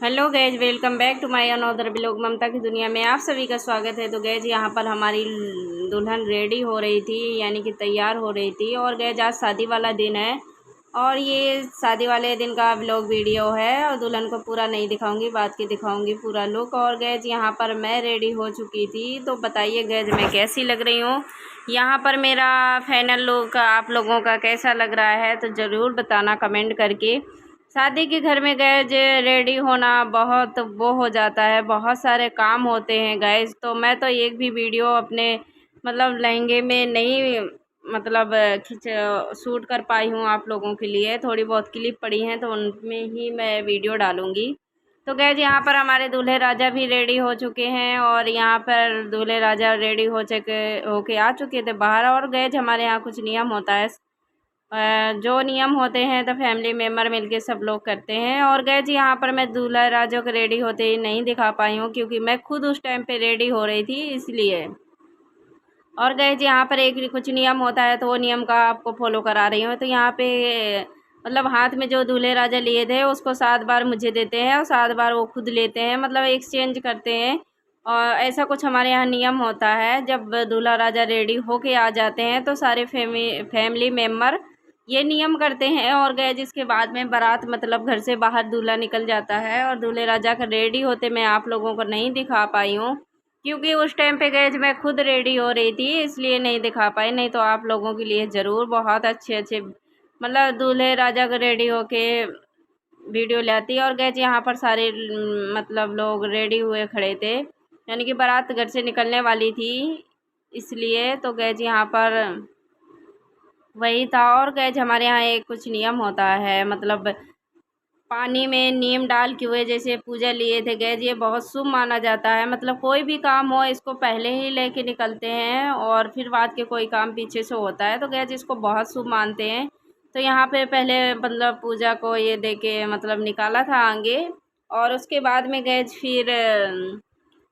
Hello guys, welcome back to my another blog. Mamta की दुनिया में आप सभी का स्वागत है। तो गैज यहाँ पर हमारी दुल्हन रेडी हो रही थी, यानी कि तैयार हो रही थी। और गैज आज शादी वाला दिन है और ये शादी वाले दिन का ब्लॉग वीडियो है। और दुल्हन को पूरा नहीं दिखाऊंगी, बात की दिखाऊंगी पूरा लुक। और गैज यहाँ पर मैं रेडी हो चुकी थी, तो बताइए गैज मैं कैसी लग रही हूँ। यहाँ पर मेरा फाइनल लुक आप लोगों का कैसा लग रहा है तो ज़रूर बताना कमेंट करके। शादी के घर में गैज रेडी होना बहुत वो हो जाता है, बहुत सारे काम होते हैं गैज। तो मैं तो एक भी वीडियो अपने मतलब लहंगे में नहीं मतलब खिंच शूट कर पाई हूँ। आप लोगों के लिए थोड़ी बहुत क्लिप पड़ी हैं तो उनमें ही मैं वीडियो डालूँगी। तो गैज यहाँ पर हमारे दूल्हे राजा भी रेडी हो चुके हैं और यहाँ पर दूल्हे राजा रेडी होके आ चुके थे बाहर। और गैज हमारे यहाँ कुछ नियम होता है, जो नियम होते हैं तो फैमिली मेम्बर मिलके सब लोग करते हैं। और गैज यहाँ पर मैं दूल्हा राजा को रेडी होते ही नहीं दिखा पाई हूँ, क्योंकि मैं खुद उस टाइम पे रेडी हो रही थी इसलिए। और गैज यहाँ पर एक कुछ नियम होता है तो वो नियम का आपको फॉलो करा रही हूँ। तो यहाँ पे मतलब हाथ में जो दूल्हे राजा लिए थे उसको 7 बार मुझे देते हैं और 7 बार वो खुद लेते हैं, मतलब एक्सचेंज करते हैं। और ऐसा कुछ हमारे यहाँ नियम होता है। जब दूल्हा राजा रेडी होके आ जाते हैं तो सारे फैमिली मेम्बर ये नियम करते हैं। और गैज इसके बाद में बारात मतलब घर से बाहर दूल्हा निकल जाता है और दूल्हे राजा का रेडी होते मैं आप लोगों को नहीं दिखा पाई हूँ, क्योंकि उस टाइम पे गैज मैं खुद रेडी हो रही थी इसलिए नहीं दिखा पाई। नहीं तो आप लोगों के लिए ज़रूर बहुत अच्छे अच्छे मतलब दूल्हे राजा को रेडी होके वीडियो लाती। और गैज यहाँ पर सारे मतलब लोग रेडी हुए खड़े थे, यानी कि बारात घर से निकलने वाली थी इसलिए। तो गैज यहाँ पर वही था। और गैज हमारे यहाँ एक कुछ नियम होता है, मतलब पानी में नीम डाल के हुए जैसे पूजा लिए थे गैज, ये बहुत शुभ माना जाता है। मतलब कोई भी काम हो इसको पहले ही लेके निकलते हैं और फिर बाद के कोई काम पीछे से होता है, तो गैज इसको बहुत शुभ मानते हैं। तो यहाँ पे पहले मतलब पूजा को ये दे के मतलब निकाला था आगे। और उसके बाद में गैज फिर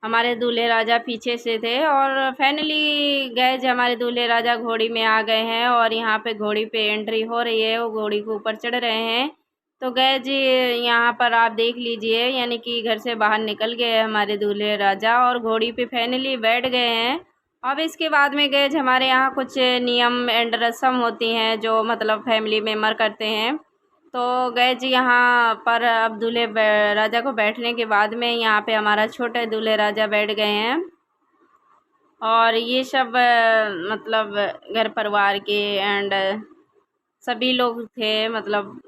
हमारे दूल्हे राजा पीछे से थे। और फाइनली गैज हमारे दूल्हे राजा घोड़ी में आ गए हैं और यहाँ पे घोड़ी पे एंट्री हो रही है, वो घोड़ी के ऊपर चढ़ रहे हैं। तो गैज यहाँ पर आप देख लीजिए, यानी कि घर से बाहर निकल गए हमारे दूल्हे राजा और घोड़ी पे फाइनली बैठ गए हैं। अब इसके बाद में गैज हमारे यहाँ कुछ नियम एंड रस्म होती हैं जो मतलब फैमिली मेम्बर करते हैं। तो गैज यहाँ पर अब दूल्हे राजा को बैठने के बाद में यहाँ पे हमारा छोटे दूल्हे राजा बैठ गए हैं। और ये सब मतलब घर परिवार के एंड सभी लोग थे, मतलब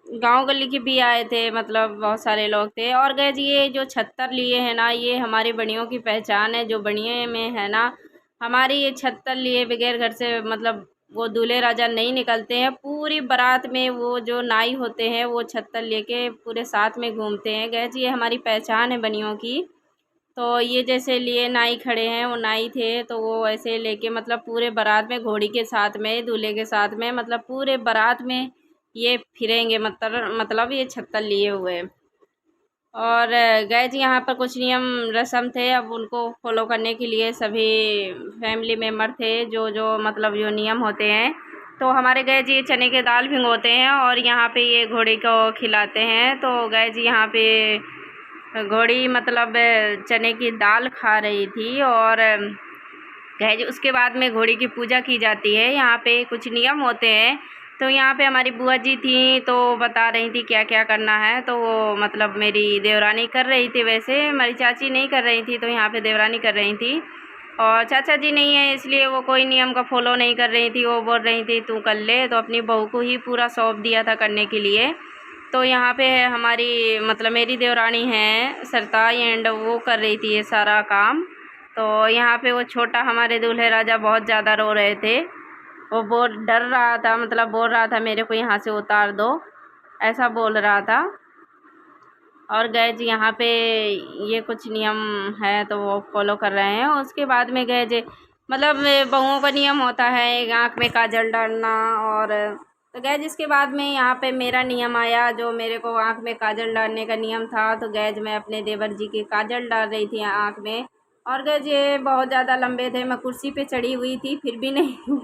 गांव गली के भी आए थे, मतलब बहुत सारे लोग थे। और गैज ये जो छत्तर लिए है ना, ये हमारी बड़ियों की पहचान है। जो बड़ियों में है ना, हमारी ये छत्तर लिए बगैर घर से मतलब वो दूल्हे राजा नहीं निकलते हैं। पूरी बारात में वो जो नाई होते हैं वो छत्तर लेके पूरे साथ में घूमते हैं। गैज ये हमारी पहचान है बनियों की। तो ये जैसे लिए नाई खड़े हैं, वो नाई थे तो वो ऐसे लेके मतलब पूरे बारात में घोड़ी के साथ में दूल्हे के साथ में मतलब पूरे बारात में ये फिरेंगे, मतलब ये छत्तर लिए हुए। और गैज यहाँ पर कुछ नियम रस्म थे, अब उनको फॉलो करने के लिए सभी फैमिली मेम्बर थे जो जो मतलब जो नियम होते हैं। तो हमारे गैज ये चने के दाल भिगोते हैं और यहाँ पे ये घोड़ी को खिलाते हैं। तो गैज यहाँ पे घोड़ी मतलब चने की दाल खा रही थी। और गैज उसके बाद में घोड़ी की पूजा की जाती है। यहाँ पे कुछ नियम होते हैं। तो यहाँ पे हमारी बुआ जी थी तो बता रही थी क्या क्या करना है। तो वो मतलब मेरी देवरानी कर रही थी, वैसे हमारी चाची नहीं कर रही थी, तो यहाँ पे देवरानी कर रही थी। और चाचा जी नहीं है इसलिए वो कोई नियम का फॉलो नहीं कर रही थी, वो बोल रही थी तू कर ले, तो अपनी बहू को ही पूरा सौंप दिया था करने के लिए। तो यहाँ पे हमारी मतलब मेरी देवरानी है सरताई एंड वो कर रही थी ये सारा काम। तो यहाँ पे वो छोटा हमारे दूल्हे राजा बहुत ज़्यादा रो रहे थे, वो बहुत डर रहा था, मतलब बोल रहा था मेरे को यहाँ से उतार दो, ऐसा बोल रहा था। और गैज यहाँ पे ये कुछ नियम है तो वो फॉलो कर रहे हैं। उसके बाद में गैज मतलब बहुओं का नियम होता है आँख में काजल डालना। और तो गैज इसके बाद में यहाँ पे मेरा नियम आया, जो मेरे को आँख में काजल डालने का नियम था। तो गैज मैं अपने देवर जी के काजल डाल रही थी आँख में। और गैज ये बहुत ज़्यादा लंबे थे, मैं कुर्सी पे चढ़ी हुई थी फिर भी नहीं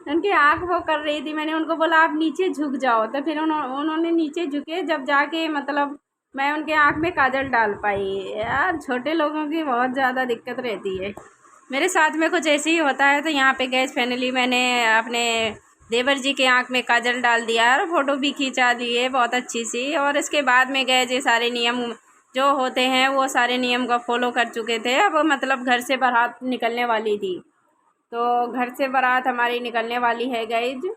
उनकी आँख वो कर रही थी। मैंने उनको बोला आप नीचे झुक जाओ, तो फिर उन्होंने नीचे झुके, जब जाके मतलब मैं उनके आँख में काजल डाल पाई। यार छोटे लोगों की बहुत ज़्यादा दिक्कत रहती है। मेरे साथ में कुछ ऐसे ही होता है। तो यहाँ पे गैस फाइनली मैंने अपने देवर जी के आँख में काजल डाल दिया और फ़ोटो भी खींचा दिए बहुत अच्छी सी। और इसके बाद में गए ये सारे नियम जो होते हैं वो सारे नियम का फॉलो कर चुके थे। अब मतलब घर से बारात निकलने वाली थी, तो घर से बारात हमारी निकलने वाली है गाइज।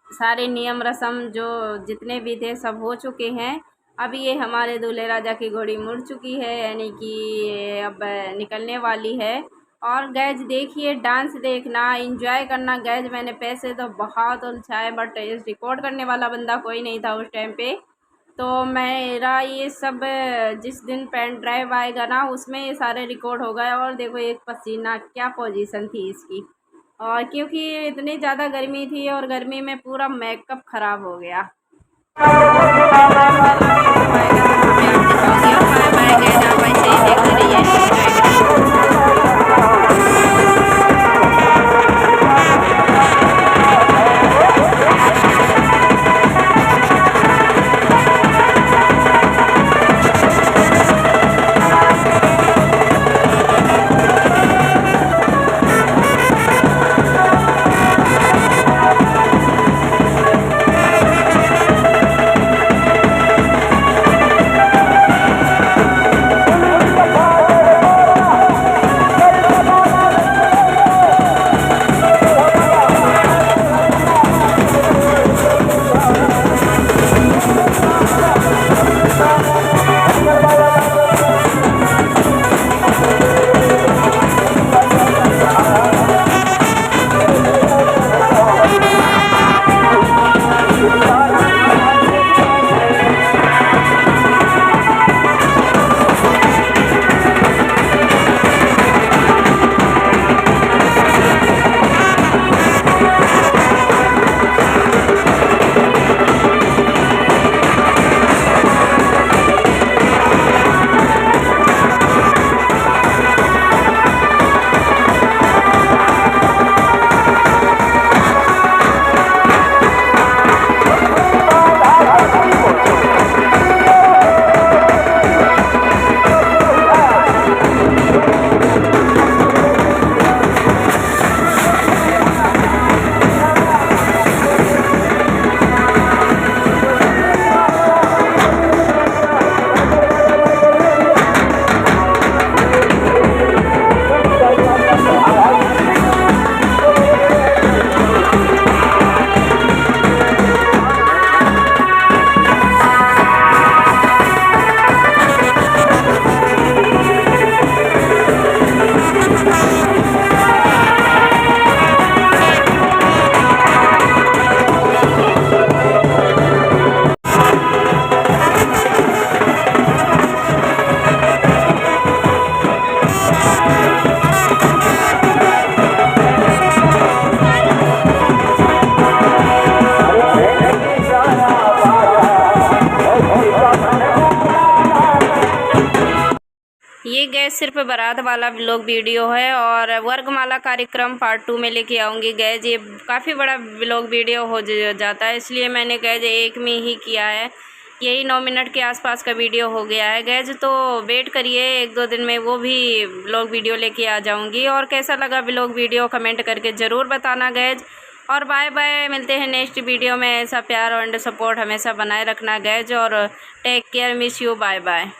सारे नियम रस्म जो जितने भी थे सब हो चुके हैं। अब ये हमारे दूल्हे राजा की घोड़ी मुड़ चुकी है, यानी कि अब निकलने वाली है। और गैज देखिए, डांस देखना, एंजॉय करना। गैज मैंने पैसे तो बहुत उलझाए बट रिकॉर्ड करने वाला बंदा कोई नहीं था उस टाइम पे। तो मेरा ये सब जिस दिन पेन ड्राइव आएगा ना उसमें ये सारे रिकॉर्ड हो गए। और देखो एक पसीना क्या पोजीशन थी इसकी। और क्योंकि इतनी ज़्यादा गर्मी थी और गर्मी में पूरा मेकअप ख़राब हो गया। ये गैस सिर्फ बारात वाला व्लॉग वीडियो है और वर्गमाला कार्यक्रम पार्ट 2 में लेके आऊँगी। गैज ये काफ़ी बड़ा व्लॉग वीडियो हो जाता है, इसलिए मैंने गैज एक में ही किया है। यही 9 मिनट के आसपास का वीडियो हो गया है गैज। तो वेट करिए, 1-2 दिन में वो भी व्लॉग वीडियो लेके आ जाऊँगी। और कैसा लगा व्लॉग वीडियो कमेंट करके ज़रूर बताना गैज। और बाय बाय, मिलते हैं नेक्स्ट वीडियो में। ऐसा प्यार और सपोर्ट हमेशा बनाए रखना गैज। और take care, miss you, bye bye.